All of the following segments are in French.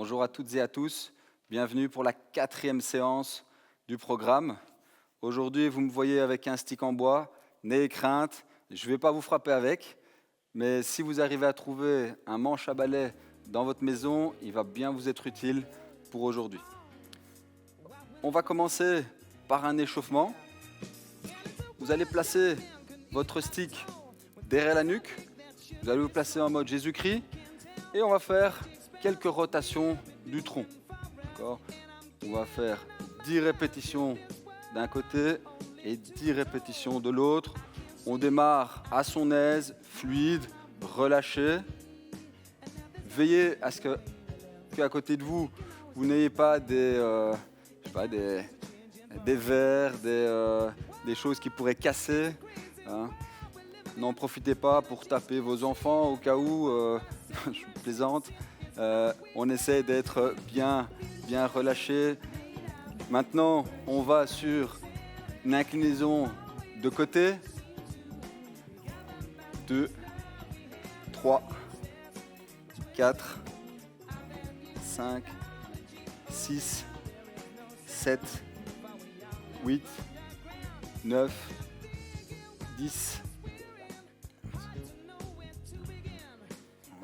Bonjour à toutes et à tous, bienvenue pour la 4e séance du programme. Aujourd'hui, vous me voyez avec un stick en bois, n'ayez crainte, je ne vais pas vous frapper avec, mais si vous arrivez à trouver un manche à balai dans votre maison, il va bien vous être utile pour aujourd'hui. On va commencer par un échauffement. Vous allez placer votre stick derrière la nuque, vous allez vous placer en mode Jésus-Christ et on va faire quelques rotations du tronc. D'accord ? On va faire 10 répétitions d'un côté et 10 répétitions de l'autre. On démarre à son aise, fluide, relâché. Veillez à ce qu'à côté de vous, vous n'ayez pas des verres, des choses qui pourraient casser. Hein. N'en profitez pas pour taper vos enfants au cas où, je plaisante. On essaie d'être bien relâché. Maintenant, on va sur une inclinaison de côté. 2, 3, 4, 5, 6, 7, 8, 9, 10.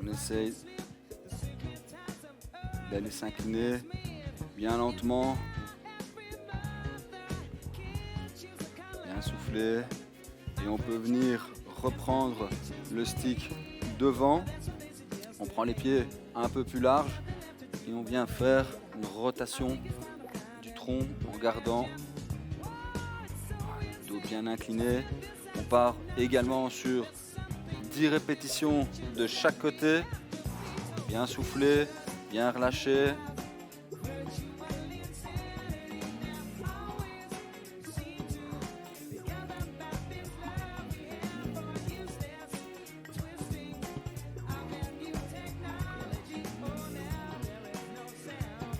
On essaye d'aller s'incliner bien lentement, bien souffler, et on peut venir reprendre le stick devant. On prend les pieds un peu plus larges et on vient faire une rotation du tronc en gardant le dos bien incliné. On part également sur 10 répétitions de chaque côté, bien souffler, bien relâcher.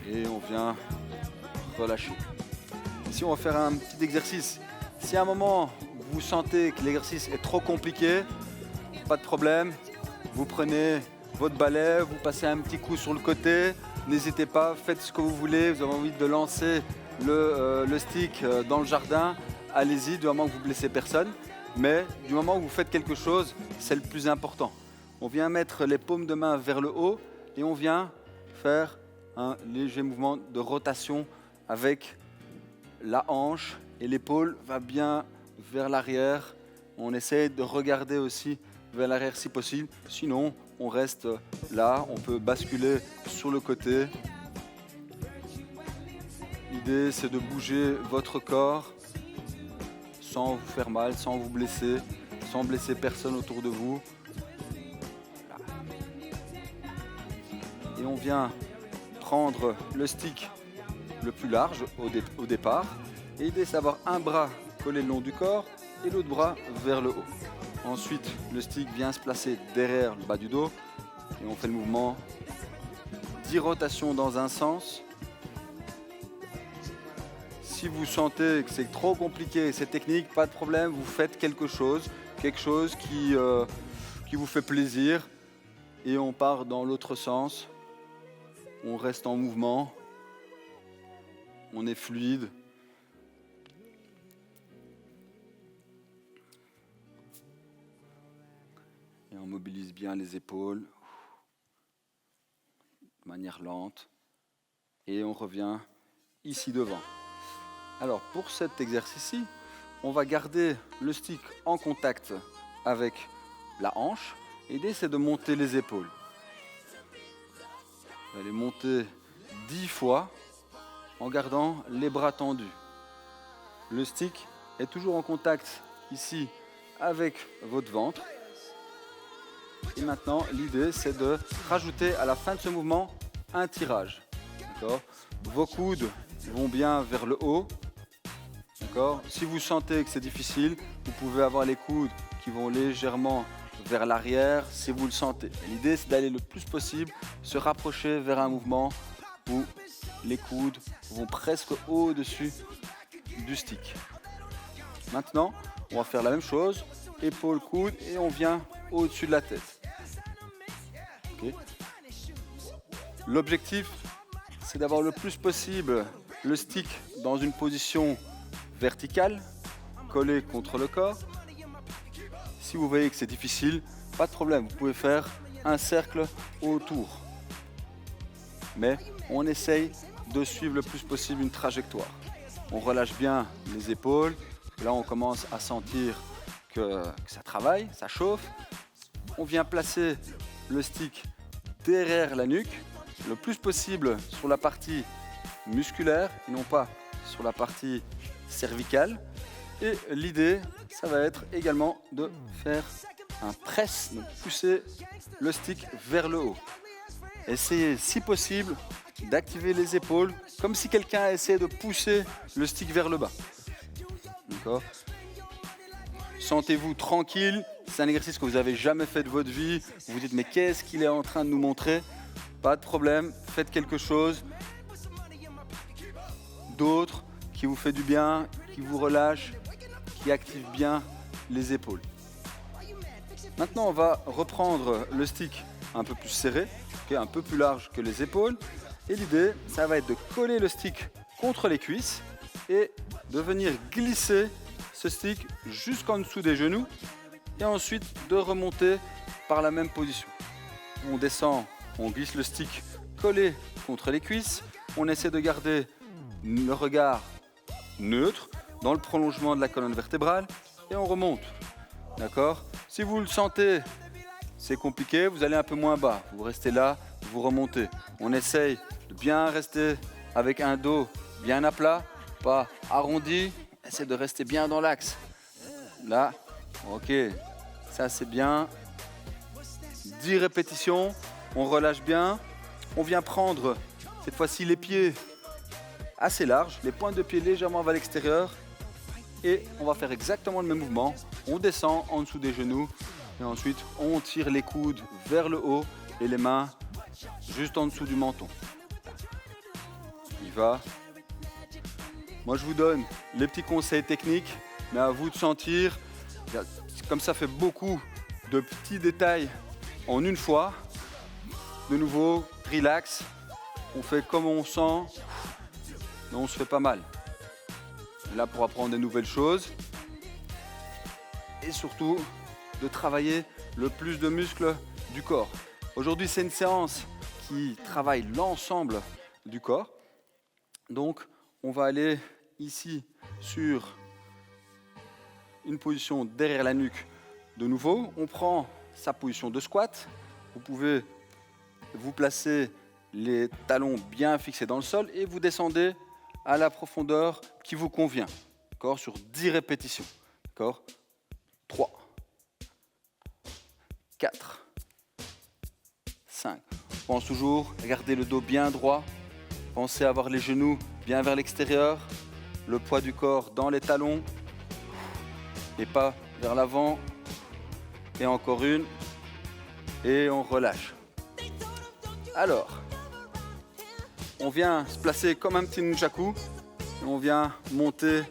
Et on vient relâcher. Ici, on va faire un petit exercice. Si à un moment, vous sentez que l'exercice est trop compliqué, pas de problème. Vous prenez votre balai, vous passez un petit coup sur le côté. N'hésitez pas, faites ce que vous voulez. Vous avez envie de lancer le stick dans le jardin, allez-y, du moment que vous ne blessez personne. Mais du moment où vous faites quelque chose, c'est le plus important. On vient mettre les paumes de main vers le haut et on vient faire un léger mouvement de rotation avec la hanche et l'épaule va bien vers l'arrière. On essaie de regarder aussi vers l'arrière si possible. Sinon, on reste là. On peut basculer sur le côté. L'idée, c'est de bouger votre corps sans vous faire mal, sans vous blesser, sans blesser personne autour de vous. Voilà. Et on vient prendre le stick le plus large au départ. Et l'idée, c'est d'avoir un bras collé le long du corps et l'autre bras vers le haut. Ensuite, le stick vient se placer derrière le bas du dos et on fait le mouvement 10 rotations dans un sens. Si vous sentez que c'est trop compliqué, cette technique, pas de problème, vous faites quelque chose qui vous fait plaisir et on part dans l'autre sens. On reste en mouvement, on est fluide. Et on mobilise bien les épaules de manière lente. Et on revient ici devant. Alors pour cet exercice-ci, on va garder le stick en contact avec la hanche. L'idée, c'est de monter les épaules. Vous allez monter 10 fois en gardant les bras tendus. Le stick est toujours en contact ici avec votre ventre. Et maintenant, l'idée, c'est de rajouter à la fin de ce mouvement un tirage. D'accord ? Vos coudes vont bien vers le haut. D'accord ? Si vous sentez que c'est difficile, vous pouvez avoir les coudes qui vont légèrement vers l'arrière si vous le sentez. L'idée, c'est d'aller le plus possible se rapprocher vers un mouvement où les coudes vont presque au-dessus du stick. Maintenant, on va faire la même chose, épaules, coudes, et on vient au-dessus de la tête. Okay. L'objectif, c'est d'avoir le plus possible le stick dans une position verticale, collé contre le corps. Si vous voyez que c'est difficile, pas de problème, vous pouvez faire un cercle autour. Mais on essaye de suivre le plus possible une trajectoire. On relâche bien les épaules. Là, on commence à sentir que ça travaille, ça chauffe. On vient placer le stick derrière la nuque, le plus possible sur la partie musculaire et non pas sur la partie cervicale. Et l'idée, ça va être également de faire un press, donc pousser le stick vers le haut. Essayez, si possible, d'activer les épaules comme si quelqu'un essayait de pousser le stick vers le bas. D'accord ? Sentez-vous tranquille. C'est un exercice que vous n'avez jamais fait de votre vie. Vous vous dites, mais qu'est-ce qu'il est en train de nous montrer ? Pas de problème, faites quelque chose d'autre qui vous fait du bien, qui vous relâche, qui active bien les épaules. Maintenant, on va reprendre le stick un peu plus serré, un peu plus large que les épaules. Et l'idée, ça va être de coller le stick contre les cuisses et de venir glisser ce stick jusqu'en dessous des genoux et ensuite de remonter par la même position. On descend, on glisse le stick collé contre les cuisses. On essaie de garder le regard neutre dans le prolongement de la colonne vertébrale et on remonte. D'accord ? Si vous le sentez, c'est compliqué, vous allez un peu moins bas. Vous restez là, vous remontez. On essaye de bien rester avec un dos bien à plat, pas arrondi. Essayez de rester bien dans l'axe. Là, ok, ça c'est bien. 10 répétitions, on relâche bien. On vient prendre cette fois-ci les pieds assez larges, les pointes de pied légèrement vers l'extérieur. Et on va faire exactement le même mouvement. On descend en dessous des genoux et ensuite on tire les coudes vers le haut et les mains juste en dessous du menton. Il va. Moi, je vous donne les petits conseils techniques, mais à vous de sentir. Comme ça fait beaucoup de petits détails en une fois. De nouveau, relax. On fait comme on sent, mais on se fait pas mal. Là, pour apprendre des nouvelles choses. Et surtout, de travailler le plus de muscles du corps. Aujourd'hui, c'est une séance qui travaille l'ensemble du corps. Donc, on va aller ici sur une position derrière la nuque. De nouveau, on prend sa position de squat. Vous pouvez vous placer les talons bien fixés dans le sol et vous descendez à la profondeur qui vous convient. D'accord ? Sur 10 répétitions. D'accord ? 3, 4, 5. Pense toujours à garder le dos bien droit. Pensez à avoir les genoux bien vers l'extérieur. Le poids du corps dans les talons et pas vers l'avant. Et encore une. Et on relâche. Alors, on vient se placer comme un petit nunchaku. Et on vient monter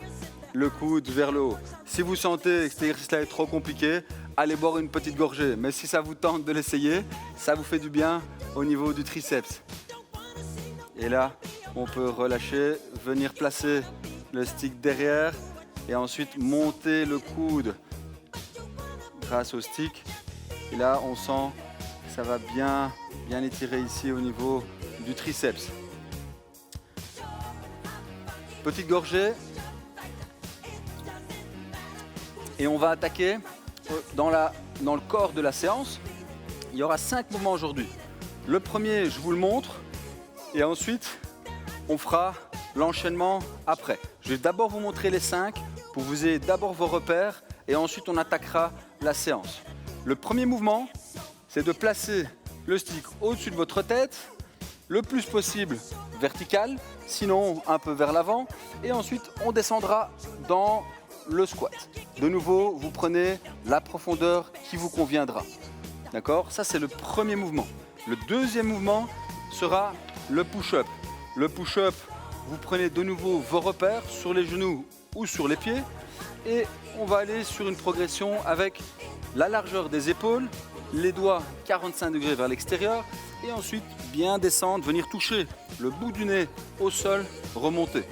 le coude vers le haut. Si vous sentez que cet exercice-là est trop compliqué, allez boire une petite gorgée. Mais si ça vous tente de l'essayer, ça vous fait du bien au niveau du triceps. Et là, on peut relâcher, venir placer le stick derrière et ensuite monter le coude grâce au stick. Et là, on sent que ça va bien étirer ici au niveau du triceps. Petite gorgée. Et on va attaquer dans le corps de la séance. Il y aura 5 mouvements aujourd'hui. Le premier, je vous le montre. Et ensuite, on fera l'enchaînement après. Je vais d'abord vous montrer les 5 pour vous ayez d'abord vos repères et ensuite on attaquera la séance. Le premier mouvement, c'est de placer le stick au-dessus de votre tête, le plus possible vertical, sinon un peu vers l'avant. Et ensuite, on descendra dans le squat. De nouveau, vous prenez la profondeur qui vous conviendra. D'accord ? Ça, c'est le premier mouvement. Le deuxième mouvement sera le push-up. Le push-up, vous prenez de nouveau vos repères sur les genoux ou sur les pieds et on va aller sur une progression avec la largeur des épaules, les doigts 45 degrés vers l'extérieur et ensuite bien descendre, venir toucher le bout du nez au sol, remonter.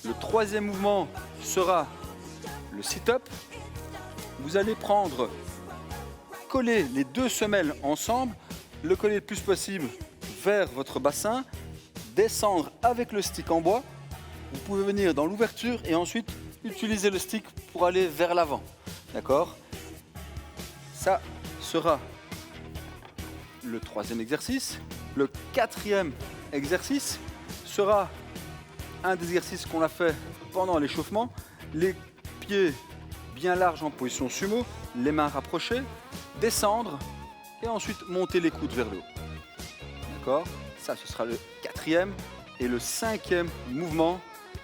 Le troisième mouvement sera le sit-up. Vous allez coller les deux semelles ensemble, le coller le plus possible vers votre bassin, descendre avec le stick en bois. Vous pouvez venir dans l'ouverture et ensuite utiliser le stick pour aller vers l'avant. D'accord ? Ça sera le troisième exercice. Le quatrième exercice sera un des exercices qu'on a fait pendant l'échauffement. Les pieds bien larges en position sumo, les mains rapprochées, descendre et ensuite monter les coudes vers le haut. D'accord ? Ça, ce sera le quatrième. Et le cinquième mouvement,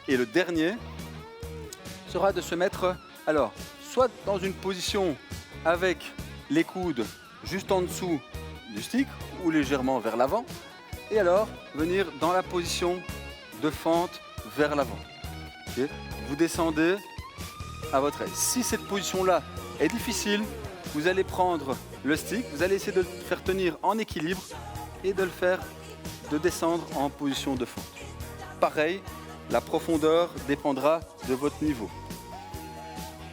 et le dernier, sera de se mettre, alors, soit dans une position avec les coudes juste en dessous du stick ou légèrement vers l'avant, et alors venir dans la position de fente vers l'avant. Okay. Vous descendez à votre aise. Si cette position-là est difficile, vous allez prendre le stick, vous allez essayer de le faire tenir en équilibre et de descendre en position de fente. Pareil, la profondeur dépendra de votre niveau.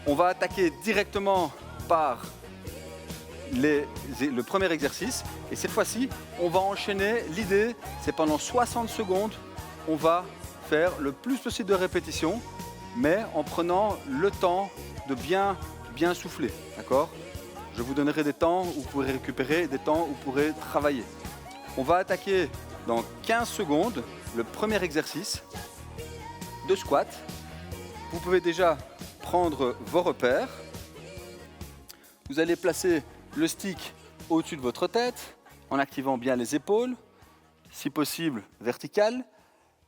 On va attaquer directement par le premier exercice et cette fois-ci, on va enchaîner. L'idée, c'est pendant 60 secondes, on va faire le plus possible de répétitions, mais en prenant le temps de bien souffler. D'accord ? Je vous donnerai des temps où vous pourrez récupérer, des temps où vous pourrez travailler. On va attaquer dans 15 secondes le premier exercice de squat. Vous pouvez déjà prendre vos repères. Vous allez placer le stick au-dessus de votre tête en activant bien les épaules, si possible verticales.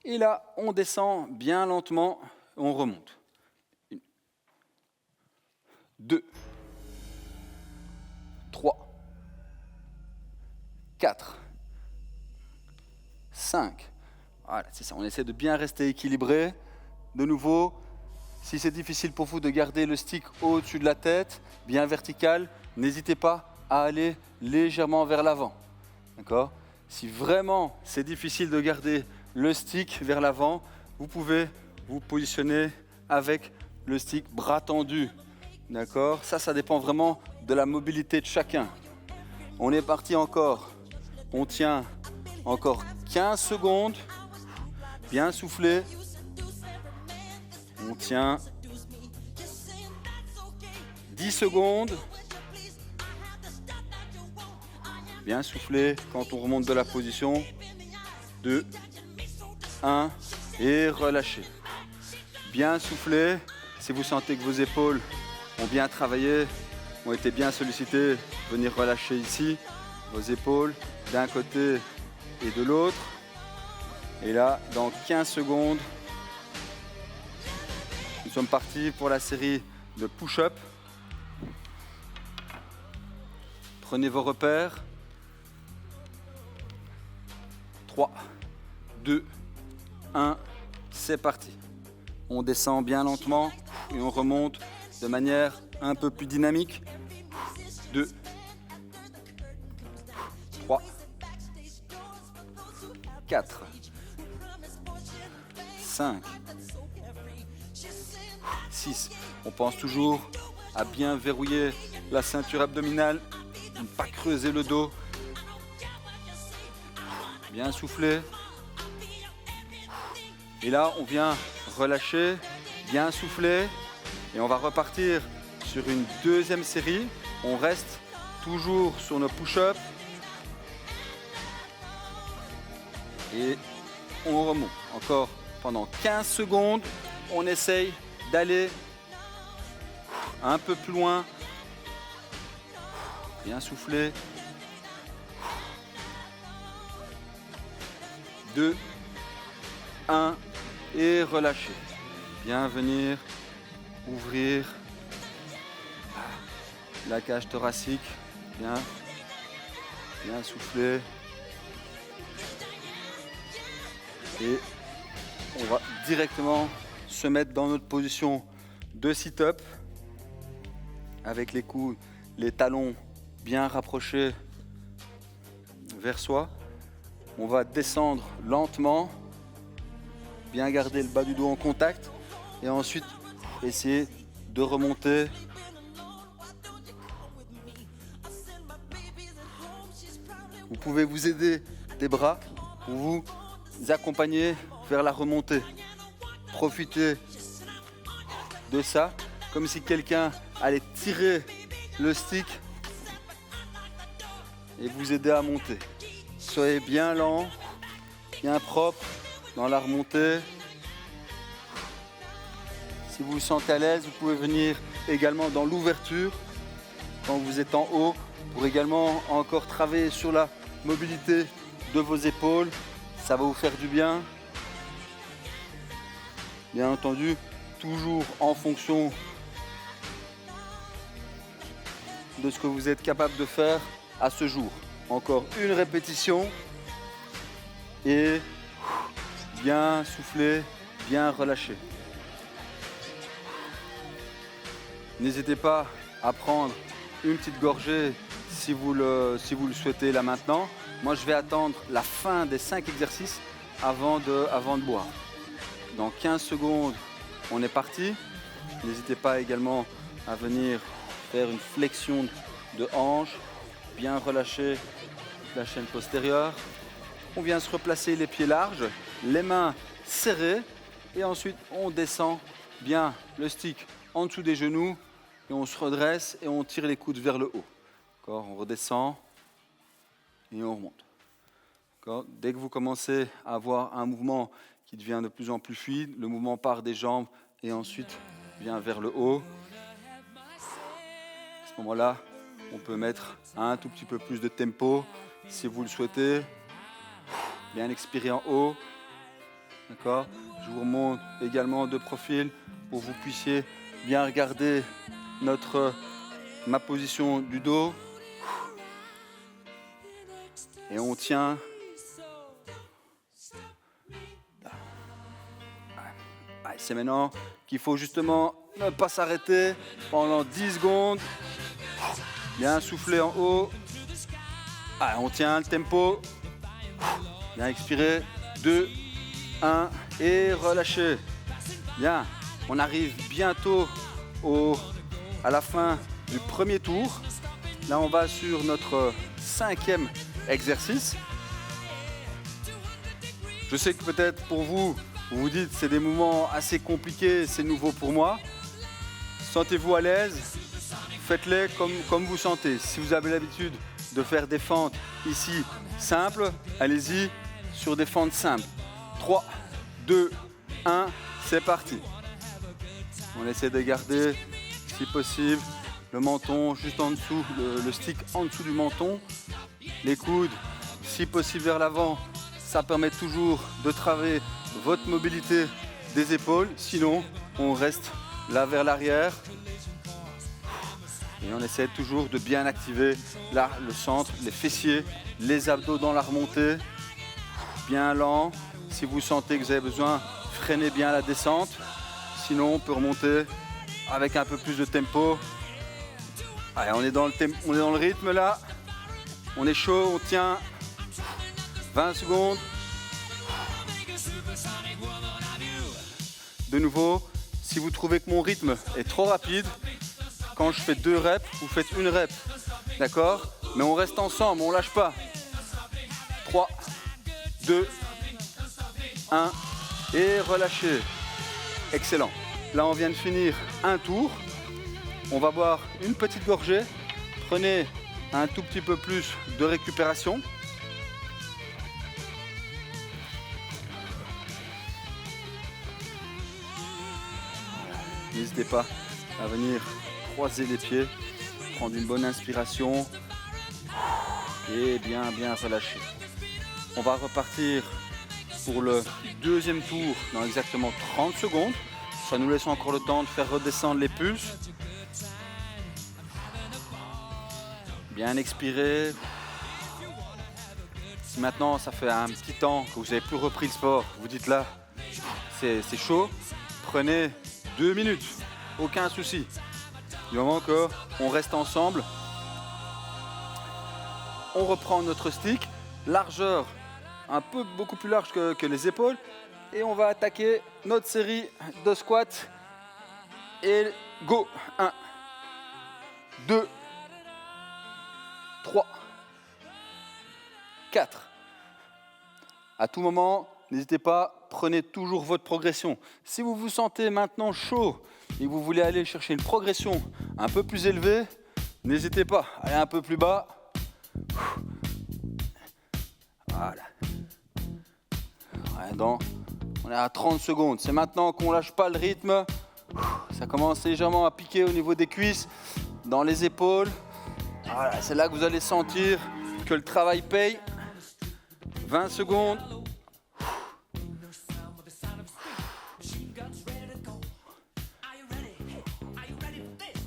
Et là, on descend bien lentement, on remonte. 1, 2, 3, 4, 5. Voilà, c'est ça, on essaie de bien rester équilibré. De nouveau, si c'est difficile pour vous de garder le stick au-dessus de la tête, bien vertical, n'hésitez pas à aller légèrement vers l'avant. D'accord ? Si vraiment c'est difficile de garder le stick vers l'avant, vous pouvez vous positionner avec le stick bras tendu. D'accord ? Ça dépend vraiment de la mobilité de chacun. On est parti encore. On tient encore 15 secondes. Bien soufflé. On tient 10 secondes. Bien soufflé quand on remonte de la position. 2, 1 et relâchez. Bien soufflé. Si vous sentez que vos épaules ont bien travaillé, ont été bien sollicitées, venir relâcher ici vos épaules d'un côté et de l'autre. Et là, dans 15 secondes, nous sommes partis pour la série de push-up. Prenez vos repères. 3, 2, 1, c'est parti. On descend bien lentement et on remonte de manière un peu plus dynamique. 2, 3, 4, 5, 6. On pense toujours à bien verrouiller la ceinture abdominale, ne pas creuser le dos. Bien souffler. Et là, on vient relâcher, bien souffler. Et on va repartir sur une deuxième série. On reste toujours sur nos push-ups. Et on remonte. Encore pendant 15 secondes. On essaye d'aller un peu plus loin. Bien souffler. 2, 1 et relâcher. Bien venir ouvrir la cage thoracique. Bien souffler. Et on va directement se mettre dans notre position de sit-up avec les coudes, les talons bien rapprochés vers soi. On va descendre lentement, bien garder le bas du dos en contact et ensuite essayer de remonter. Vous pouvez vous aider des bras pour vous accompagner vers la remontée. Profitez de ça, comme si quelqu'un allait tirer le stick et vous aider à monter. Soyez bien lent, bien propre dans la remontée. Si vous vous sentez à l'aise, vous pouvez venir également dans l'ouverture quand vous êtes en haut pour également encore travailler sur la mobilité de vos épaules. Ça va vous faire du bien. Bien entendu, toujours en fonction de ce que vous êtes capable de faire à ce jour. Encore une répétition et bien souffler, bien relâcher. N'hésitez pas à prendre une petite gorgée si vous le souhaitez là maintenant. Moi, je vais attendre la fin des 5 exercices avant de boire. Dans 15 secondes, on est parti. N'hésitez pas également à venir faire une flexion de hanche, bien relâcher la chaîne postérieure. On vient se replacer les pieds larges, les mains serrées et ensuite on descend bien le stick en dessous des genoux et on se redresse et on tire les coudes vers le haut. D'accord, on redescend et on remonte. D'accord, dès que vous commencez à avoir un mouvement qui devient de plus en plus fluide, le mouvement part des jambes et ensuite vient vers le haut. À ce moment-là, on peut mettre un tout petit peu plus de tempo si vous le souhaitez. Bien expirer en haut. D'accord, je vous remonte également de profil pour que vous puissiez bien regarder ma position du dos. Et on tient. C'est maintenant qu'il faut justement ne pas s'arrêter pendant 10 secondes. Bien souffler en haut. On tient le tempo. Bien expirer. 2, 1 et relâcher. Bien, on arrive bientôt à la fin du premier tour. Là, on va sur notre 5e exercice. Je sais que peut-être pour vous, vous vous dites c'est des mouvements assez compliqués, c'est nouveau pour moi. Sentez-vous à l'aise, faites-les comme vous sentez. Si vous avez l'habitude de faire des fentes ici simples, allez-y sur des fentes simples. 3, 2, 1, c'est parti. On essaie de garder, si possible, le menton juste en dessous, le stick en dessous du menton. Les coudes, si possible, vers l'avant. Ça permet toujours de travailler votre mobilité des épaules. Sinon, on reste là vers l'arrière. Et on essaie toujours de bien activer là, le centre, les fessiers, les abdos dans la remontée. Bien lent. Si vous sentez que vous avez besoin, freinez bien la descente. Sinon, on peut remonter avec un peu plus de tempo. Allez, on est dans le rythme là. On est chaud, on tient 20 secondes. De nouveau, si vous trouvez que mon rythme est trop rapide, quand je fais 2 reps, vous faites 1 rep. D'accord? Mais on reste ensemble, on lâche pas. 3, 2, 1 et relâchez. Excellent. Là, on vient de finir un tour. On va boire une petite gorgée. Prenez un tout petit peu plus de récupération. N'hésitez pas à venir croiser les pieds, prendre une bonne inspiration et bien relâcher. On va repartir pour le 2e tour dans exactement 30 secondes. Ça nous laisse encore le temps de faire redescendre les pulses. Bien expirer. Si maintenant ça fait un petit temps que vous n'avez plus repris le sport, vous dites là, c'est chaud, prenez 2 minutes, aucun souci. Du moment qu'on reste ensemble, on reprend notre stick, largeur un peu beaucoup plus large que les épaules. Et on va attaquer notre série de squats. Et go. 1, 2, 3, 4. À tout moment, n'hésitez pas, prenez toujours votre progression. Si vous vous sentez maintenant chaud et que vous voulez aller chercher une progression un peu plus élevée, n'hésitez pas, allez un peu plus bas. Voilà. Ouais, on est à 30 secondes. C'est maintenant qu'on ne lâche pas le rythme. Ça commence légèrement à piquer au niveau des cuisses, dans les épaules. Voilà, c'est là que vous allez sentir que le travail paye. 20 secondes.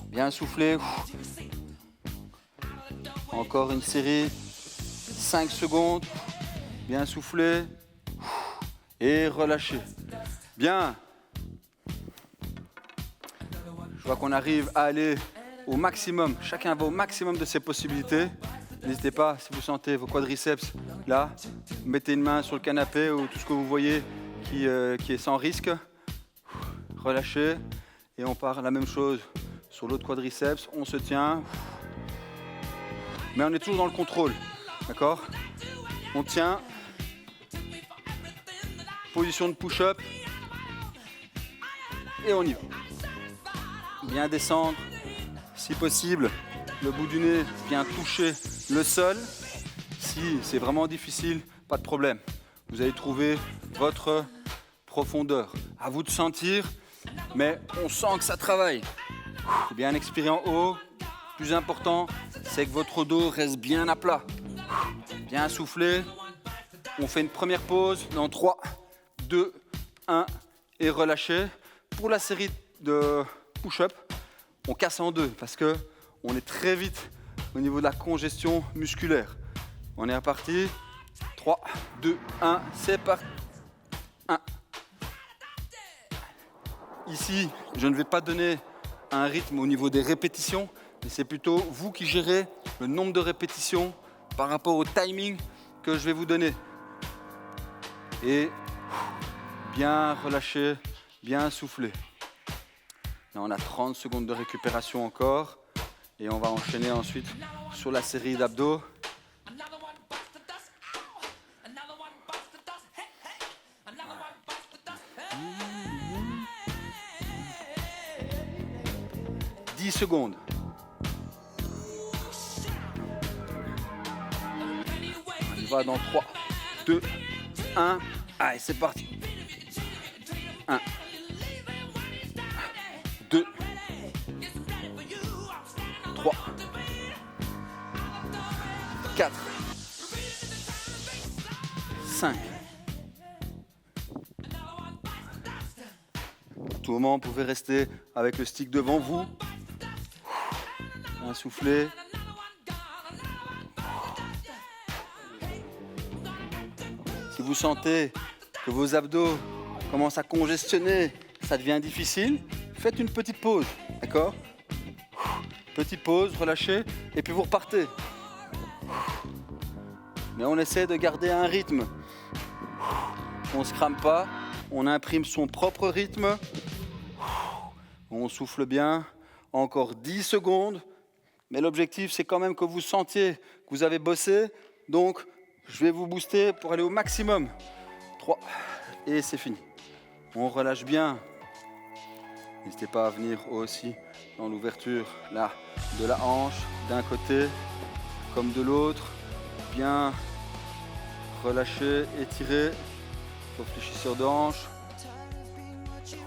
Bien soufflé. Encore une série. 5 secondes. Bien soufflé. Et relâché. Bien. Je vois qu'on arrive à aller au maximum. Chacun va au maximum de ses possibilités. N'hésitez pas, si vous sentez vos quadriceps là, mettez une main sur le canapé ou tout ce que vous voyez qui est sans risque. Relâchez. Et on part la même chose sur l'autre quadriceps. On se tient. Mais on est toujours dans le contrôle. D'accord ? On tient. Position de push-up. Et on y va. Bien descendre, si possible, le bout du nez vient toucher le sol. Si c'est vraiment difficile, pas de problème. Vous allez trouver votre profondeur. À vous de sentir, mais on sent que ça travaille. Bien expirer en haut. Plus important, c'est que votre dos reste bien à plat. Bien souffler. On fait une première pause dans 3, 2, 1 et relâchez. Pour la série de push-up, on casse en deux parce que on est très vite au niveau de la congestion musculaire. On est reparti. 3, 2, 1, c'est parti. 1. Ici, je ne vais pas donner un rythme au niveau des répétitions, mais c'est plutôt vous qui gérez le nombre de répétitions par rapport au timing que je vais vous donner. Et bien relâcher, bien souffler. Là, on a 30 secondes de récupération encore. Et on va enchaîner ensuite sur la série d'abdos. « 10 secondes. On y va dans 3, 2, 1. Allez, c'est parti. 1, 2, 3, 4, 5. À tout moment, vous pouvez rester avec le stick devant vous. Bien souffler. Si vous sentez que vos abdos commencent à congestionner, ça devient difficile, faites une petite pause, d'accord ? Petite pause, relâchez, et puis vous repartez. Mais on essaie de garder un rythme. On ne se crame pas, on imprime son propre rythme. On souffle bien, encore 10 secondes. Mais l'objectif, c'est quand même que vous sentiez que vous avez bossé. Donc, je vais vous booster pour aller au maximum. 3, et c'est fini. On relâche bien. N'hésitez pas à venir aussi dans l'ouverture là, de la hanche, d'un côté comme de l'autre. Bien relâcher, étirer. Fléchisseur de hanche.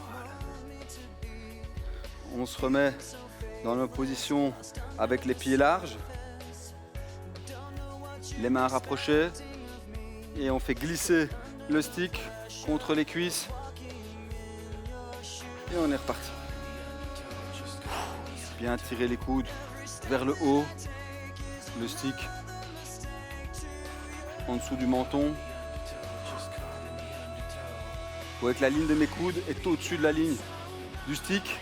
Voilà. On se remet dans nos positions avec les pieds larges. Les mains rapprochées. Et on fait glisser le stick contre les cuisses. Et on est reparti. Bien tirer les coudes vers le haut. Le stick en dessous du menton. Vous voyez que la ligne de mes coudes est au-dessus de la ligne du stick.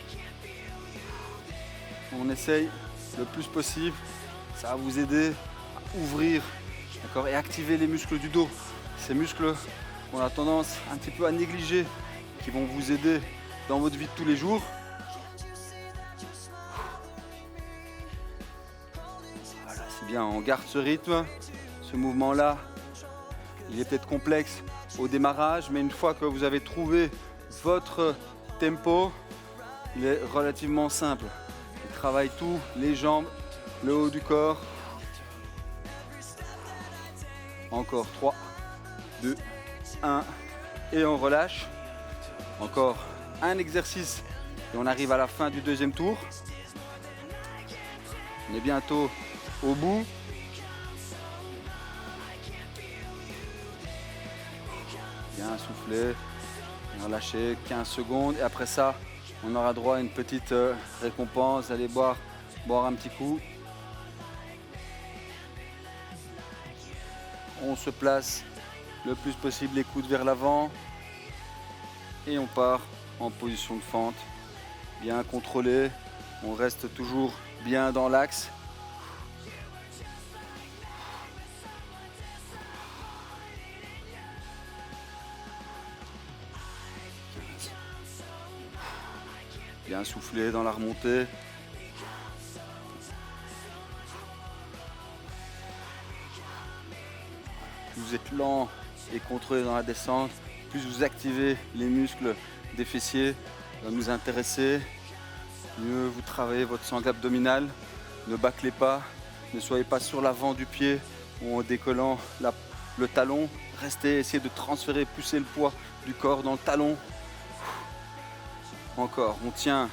On essaye le plus possible. Ça va vous aider à ouvrir, d'accord, et activer les muscles du dos. ces muscles qu'on a tendance un petit peu à négliger, qui vont vous aider dans votre vie de tous les jours. Voilà, c'est bien, on garde ce rythme, ce mouvement-là. Il est peut-être complexe au démarrage, mais une fois que vous avez trouvé votre tempo, il est relativement simple. Il travaille tout, les jambes, le haut du corps. Encore 3, 2, 1 et on relâche. Encore un exercice et on arrive à la fin du deuxième tour. On est bientôt au bout. Bien souffler, relâcher 15 secondes et après ça, on aura droit à une petite récompense, aller boire un petit coup. On se place le plus possible les coudes vers l'avant et on part en position de fente, bien contrôlé. On reste toujours bien dans l'axe. Bien souffler dans la remontée. Plus vous êtes lent et contrôlé dans la descente, plus vous activez les muscles des fessiers, ça va nous intéresser. Mieux vous travaillez votre sangle abdominale. Ne bâclez pas, ne soyez pas sur l'avant du pied ou en décollant le talon. Restez, essayez de transférer, pousser le poids du corps dans le talon. Encore, on tient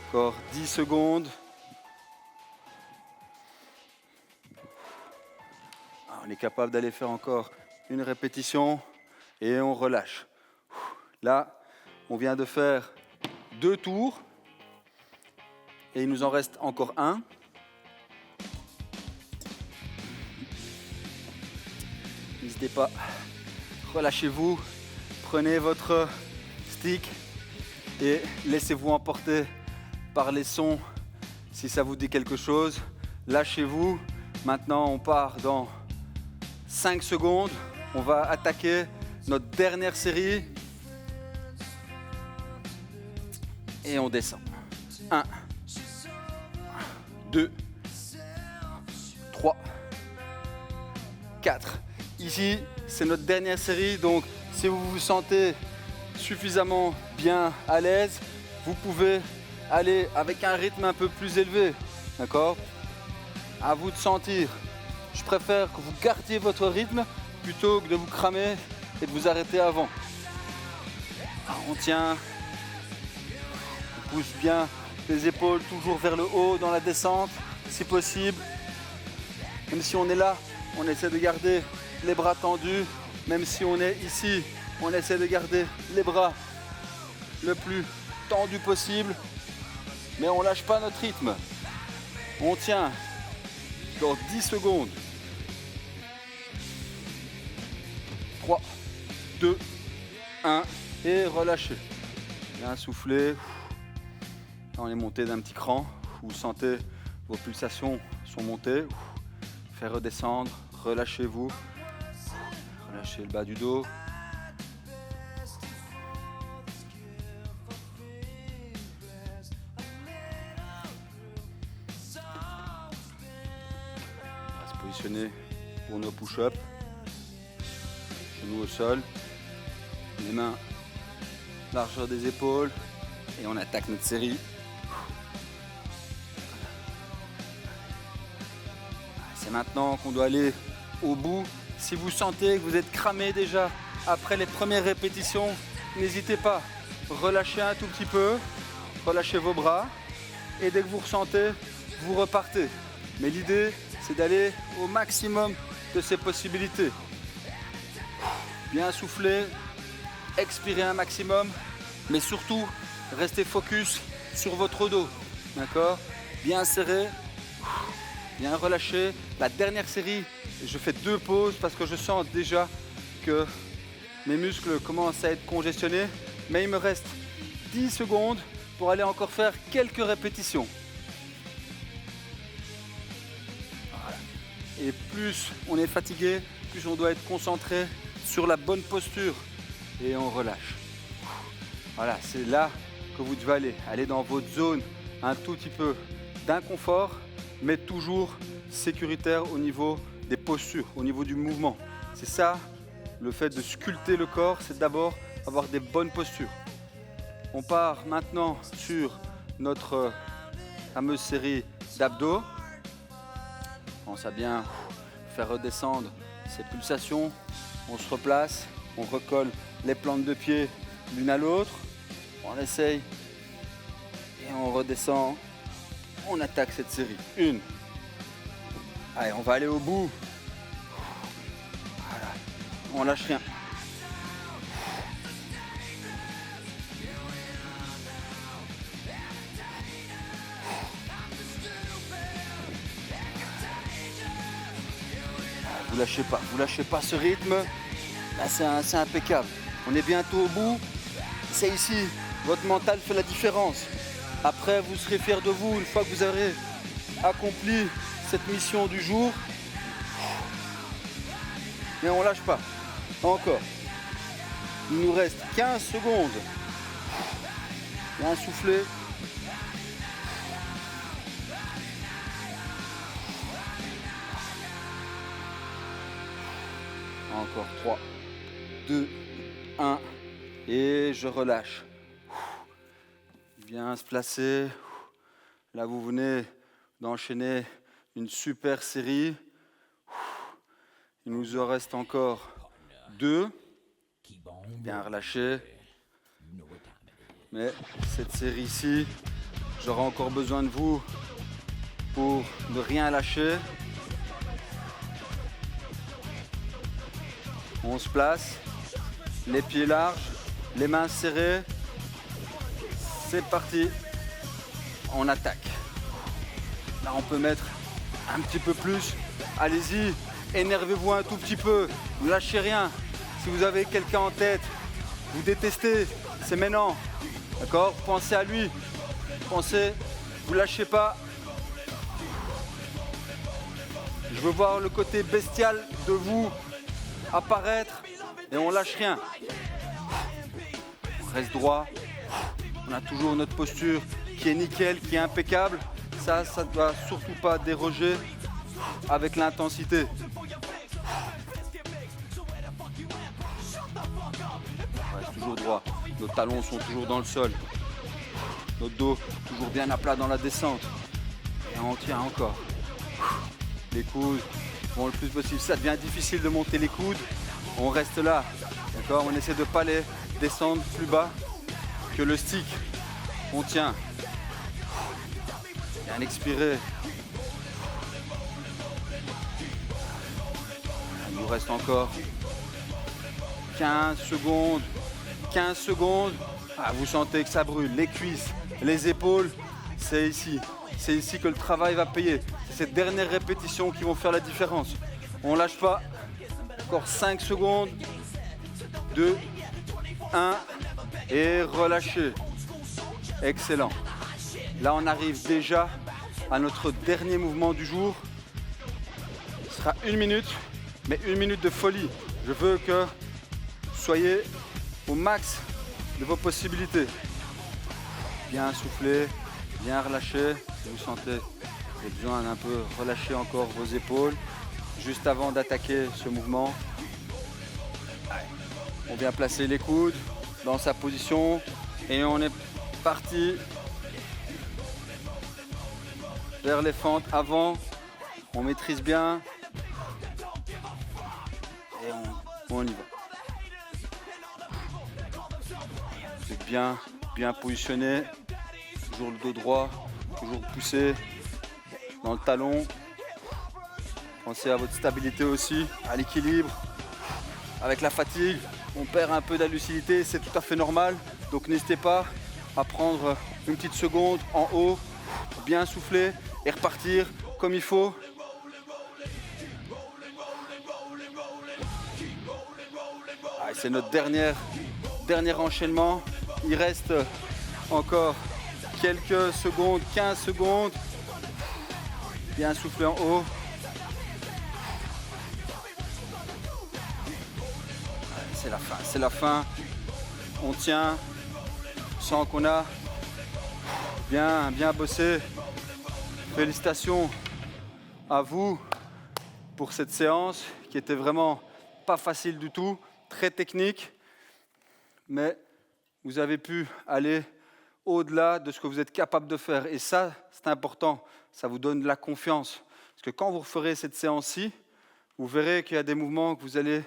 encore 10 secondes. On est capable d'aller faire encore une répétition et on relâche. Là, on vient de faire 2 tours et il nous en reste encore un. N'hésitez pas, relâchez-vous, prenez votre stick et laissez-vous emporter par les sons si ça vous dit quelque chose. Lâchez-vous. Maintenant, on part dans 5 secondes. On va attaquer notre dernière série. Et on descend. 1, 2, 3, 4. Ici, c'est notre dernière série. Donc, si vous vous sentez suffisamment bien à l'aise, vous pouvez aller avec un rythme un peu plus élevé. D'accord ? À vous de sentir. Je préfère que vous gardiez votre rythme plutôt que de vous cramer et de vous arrêter avant. On tient. On pousse bien les épaules toujours vers le haut dans la descente, si possible. Même si on est là, on essaie de garder les bras tendus. Même si on est ici, on essaie de garder les bras le plus tendus possible. Mais on ne lâche pas notre rythme. On tient dans 10 secondes. 3, 2, 1 et relâchez. Bien souffler. On est monté d'un petit cran. Vous sentez vos pulsations sont montées. Faire redescendre. Relâchez-vous. Relâchez le bas du dos. On va se positionner pour nos push-ups. Genoux au sol. Les mains largeur des épaules. Et on attaque notre série. C'est maintenant qu'on doit aller au bout. Si vous sentez que vous êtes cramé déjà après les premières répétitions, n'hésitez pas. Relâchez un tout petit peu. Relâchez vos bras. Et dès que vous ressentez, vous repartez. Mais l'idée, c'est d'aller au maximum de ces possibilités. Bien souffler. Expirez un maximum. Mais surtout, restez focus sur votre dos. D'accord ? Bien serré. Bien relâché. La dernière série, je fais 2 pauses parce que je sens déjà que mes muscles commencent à être congestionnés. Mais il me reste 10 secondes pour aller encore faire quelques répétitions. Voilà. Et plus on est fatigué, plus on doit être concentré sur la bonne posture et on relâche. Voilà, c'est là que vous devez aller. Aller dans votre zone un tout petit peu d'inconfort, mais toujours sécuritaire au niveau des postures, au niveau du mouvement. C'est ça, le fait de sculpter le corps, c'est d'abord avoir des bonnes postures. On part maintenant sur notre fameuse série d'abdos. On pense à bien faire redescendre ces pulsations. On se replace, on recolle les plantes de pied l'une à l'autre. On essaye et on redescend. On attaque cette série. 1. Allez, on va aller au bout. Voilà. On lâche rien. Vous lâchez pas ce rythme. Là, c'est impeccable. On est bientôt au bout. C'est ici. Votre mental fait la différence. Après, vous serez fiers de vous une fois que vous aurez accompli cette mission du jour. Mais on lâche pas. Encore. Il nous reste 15 secondes. Bien souffler. Encore 3, 2, 1 et je relâche. Bien se placer. Là, vous venez d'enchaîner une super série. Il nous en reste encore 2. Bien relâché. Mais cette série-ci, j'aurai encore besoin de vous pour ne rien lâcher. On se place, les pieds larges, les mains serrées. C'est parti, on attaque. Là, on peut mettre un petit peu plus. Allez-y, énervez-vous un tout petit peu, ne lâchez rien. Si vous avez quelqu'un en tête, vous détestez, c'est maintenant. D'accord? Pensez à lui, pensez, vous lâchez pas. Je veux voir le côté bestial de vous apparaître et on lâche rien. On reste droit. On a toujours notre posture qui est nickel, qui est impeccable. Ça ne doit surtout pas déroger avec l'intensité. On reste toujours droit. Nos talons sont toujours dans le sol. Notre dos toujours bien à plat dans la descente. Et on tient encore. Les coudes vont le plus possible. Ça devient difficile de monter les coudes. On reste là. D'accord? On essaie de ne pas les descendre plus bas que le stick. On tient. Bien expirer. Il nous reste encore 15 secondes. 15 secondes. Ah, vous sentez que ça brûle. Les cuisses, les épaules, c'est ici. C'est ici que le travail va payer. C'est ces dernières répétitions qui vont faire la différence. On lâche pas. Encore 5 secondes. 2, 1 et relâchez. Excellent. Là, on arrive déjà à notre dernier mouvement du jour. Ce sera 1 minute, mais 1 minute de folie. Je veux que vous soyez au max de vos possibilités. Bien souffler, bien relâcher. Si vous sentez que vous avez besoin d'un peu relâcher encore vos épaules, juste avant d'attaquer ce mouvement. On vient placer les coudes dans sa position et on est parti vers les fentes avant. On maîtrise bien et on y va. Vous êtes bien positionné, toujours le dos droit, toujours poussé dans le talon. Pensez à votre stabilité aussi, à l'équilibre. Avec la fatigue, on perd un peu de la lucidité, c'est tout à fait normal. Donc n'hésitez pas à prendre une petite seconde en haut, bien souffler et repartir comme il faut. C'est notre dernier enchaînement. Il reste encore quelques secondes, 15 secondes. Bien souffler en haut. c'est la fin. C'est la fin. On tient. On sent qu'on a bien bossé. Félicitations à vous pour cette séance qui était vraiment pas facile du tout, très technique, mais vous avez pu aller au-delà de ce que vous êtes capable de faire. Et ça, c'est important, ça vous donne de la confiance. Parce que quand vous referez cette séance-ci, vous verrez qu'il y a des mouvements que vous allez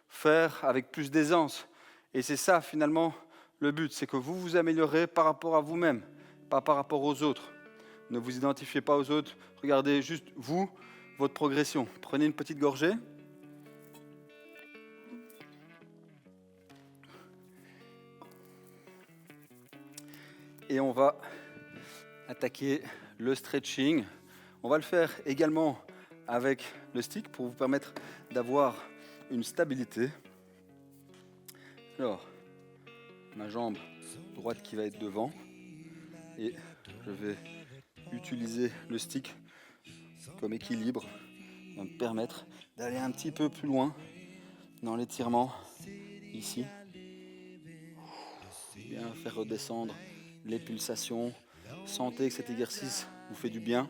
faire avec plus d'aisance. Et c'est ça, finalement, le but, c'est que vous vous améliorez par rapport à vous-même, pas par rapport aux autres. Ne vous identifiez pas aux autres, regardez juste vous, votre progression. Prenez une petite gorgée. Et on va attaquer le stretching. On va le faire également avec le stick pour vous permettre d'avoir une stabilité. Alors, ma jambe droite qui va être devant et je vais utiliser le stick comme équilibre, va me permettre d'aller un petit peu plus loin dans l'étirement ici. Bien faire redescendre les pulsations. Sentez que cet exercice vous fait du bien.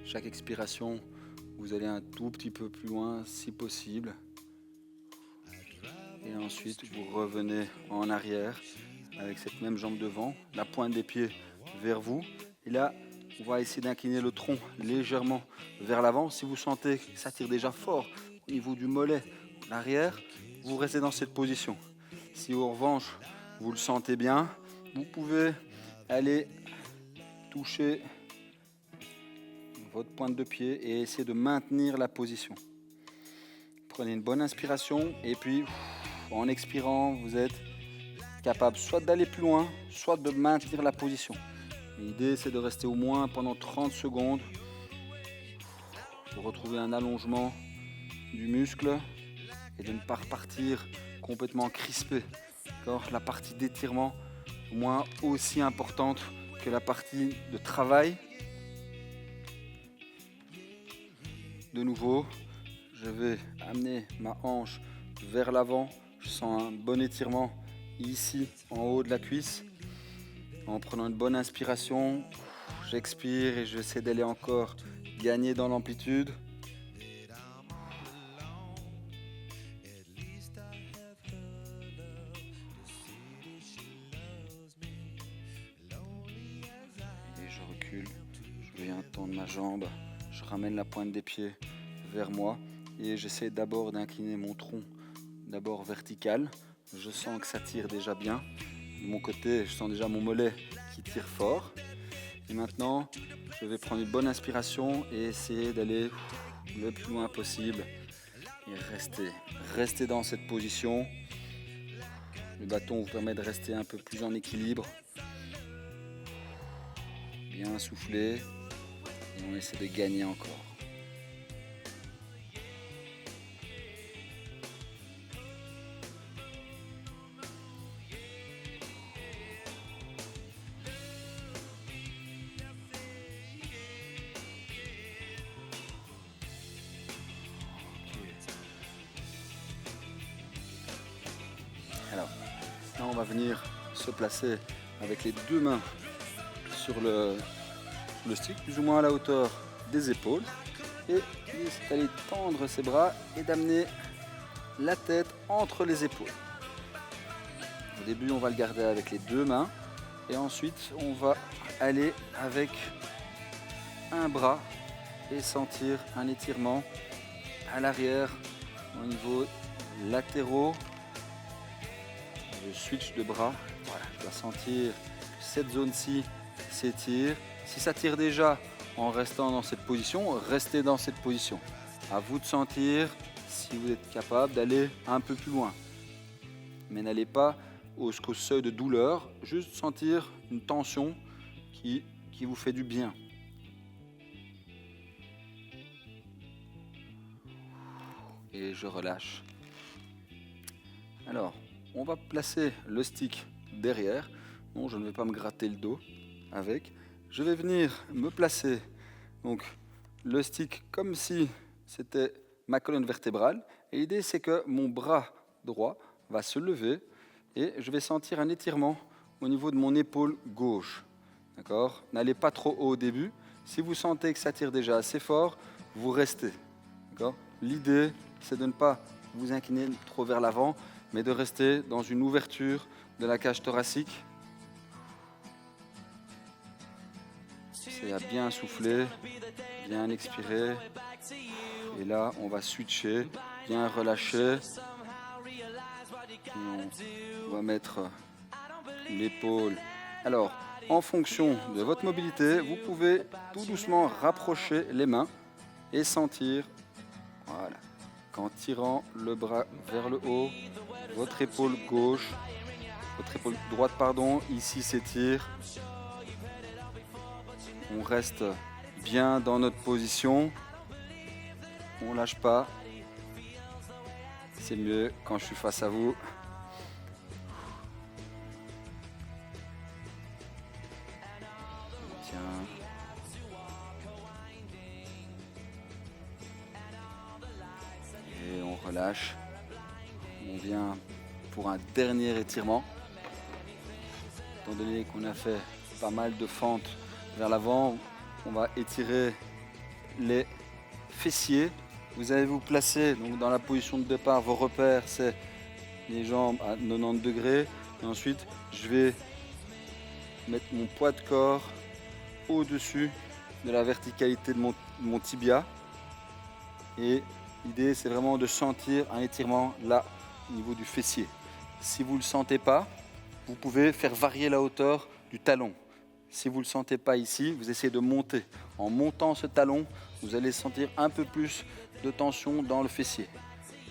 Chaque expiration, vous allez un tout petit peu plus loin si possible. Et ensuite, vous revenez en arrière avec cette même jambe devant, la pointe des pieds vers vous. Et là, on va essayer d'incliner le tronc légèrement vers l'avant. Si vous sentez que ça tire déjà fort au niveau du mollet, l'arrière, vous restez dans cette position. Si en revanche, vous le sentez bien, vous pouvez aller toucher votre pointe de pied et essayer de maintenir la position. Prenez une bonne inspiration et puis en expirant, vous êtes capable soit d'aller plus loin, soit de maintenir la position. L'idée, c'est de rester au moins pendant 30 secondes pour retrouver un allongement du muscle et de ne pas repartir complètement crispé. Alors, la partie d'étirement est au moins aussi importante que la partie de travail. De nouveau, je vais amener ma hanche vers l'avant. Je sens un bon étirement ici, en haut de la cuisse. En prenant une bonne inspiration, j'expire et j'essaie d'aller encore gagner dans l'amplitude. Et je recule, je viens tendre ma jambe, je ramène la pointe des pieds vers moi et j'essaie d'abord d'incliner mon tronc, d'abord vertical. Je sens que ça tire déjà bien. De mon côté, je sens déjà mon mollet qui tire fort. Et maintenant, je vais prendre une bonne inspiration et essayer d'aller le plus loin possible. Et rester dans cette position. Le bâton vous permet de rester un peu plus en équilibre. Bien souffler. Et on essaie de gagner encore. Alors, là on va venir se placer avec les deux mains sur le stick, plus ou moins à la hauteur des épaules. Et d'aller tendre ses bras et d'amener la tête entre les épaules. Au début, on va le garder avec les deux mains. Et ensuite, on va aller avec un bras et sentir un étirement à l'arrière au niveau latéraux. Je switch de bras, voilà, je dois sentir que cette zone-ci s'étire. Si ça tire déjà en restant dans cette position, restez dans cette position. À vous de sentir si vous êtes capable d'aller un peu plus loin. Mais n'allez pas jusqu'au seuil de douleur, juste sentir une tension qui vous fait du bien. Et je relâche. Alors, on va placer le stick derrière. Non, je ne vais pas me gratter le dos avec. Je vais venir me placer donc le stick comme si c'était ma colonne vertébrale. Et l'idée, c'est que mon bras droit va se lever et je vais sentir un étirement au niveau de mon épaule gauche. D'accord ? N'allez pas trop haut au début. Si vous sentez que ça tire déjà assez fort, vous restez. D'accord ? L'idée, c'est de ne pas vous incliner trop vers l'avant, mais de rester dans une ouverture de la cage thoracique. C'est à bien souffler, bien expirer. Et là, on va switcher, bien relâcher. Et on va mettre l'épaule. Alors, en fonction de votre mobilité, vous pouvez tout doucement rapprocher les mains et sentir, voilà, qu'en tirant le bras vers le haut, votre épaule gauche, votre épaule droite, pardon, ici s'étire. On reste bien dans notre position. On ne lâche pas. C'est mieux quand je suis face à vous. Tiens. Et on relâche. On vient pour un dernier étirement. Étant donné qu'on a fait pas mal de fentes vers l'avant, on va étirer les fessiers. Vous allez vous placer donc, dans la position de départ. Vos repères, c'est les jambes à 90 degrés. Et ensuite, je vais mettre mon poids de corps au-dessus de la verticalité de mon tibia. Et l'idée, c'est vraiment de sentir un étirement là, au niveau du fessier. Si vous ne le sentez pas, vous pouvez faire varier la hauteur du talon. Si vous ne le sentez pas ici, vous essayez de monter. En montant ce talon, vous allez sentir un peu plus de tension dans le fessier.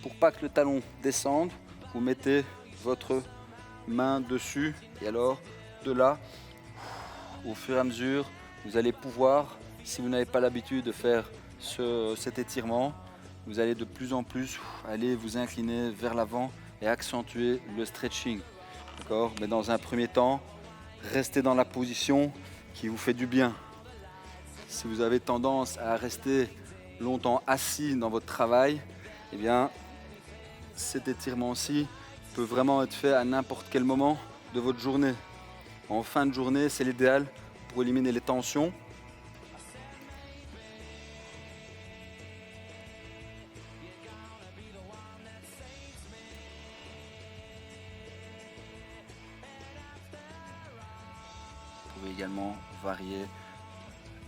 Pour pas que le talon descende, vous mettez votre main dessus et alors de là, au fur et à mesure, vous allez pouvoir, si vous n'avez pas l'habitude de faire cet étirement, vous allez de plus en plus aller vous incliner vers l'avant et accentuer le stretching. D'accord ? Mais dans un premier temps, restez dans la position qui vous fait du bien. Si vous avez tendance à rester longtemps assis dans votre travail, eh bien, cet étirement-ci peut vraiment être fait à n'importe quel moment de votre journée. En fin de journée, c'est l'idéal pour éliminer les tensions. Vous pouvez également varier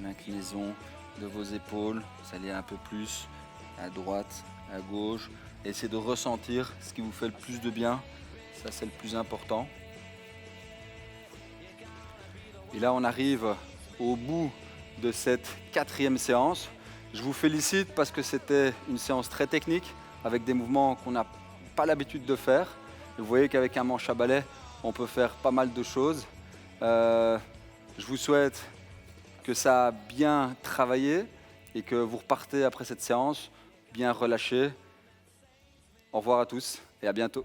l'inclinaison de vos épaules. Vous allez un peu plus à droite, à gauche. Essayez de ressentir ce qui vous fait le plus de bien. Ça, c'est le plus important. Et là, on arrive au bout de cette 4e séance. Je vous félicite parce que c'était une séance très technique avec des mouvements qu'on n'a pas l'habitude de faire. Vous voyez qu'avec un manche à balai, on peut faire pas mal de choses. Je vous souhaite que ça a bien travaillé et que vous repartez après cette séance bien relâché. Au revoir à tous et à bientôt.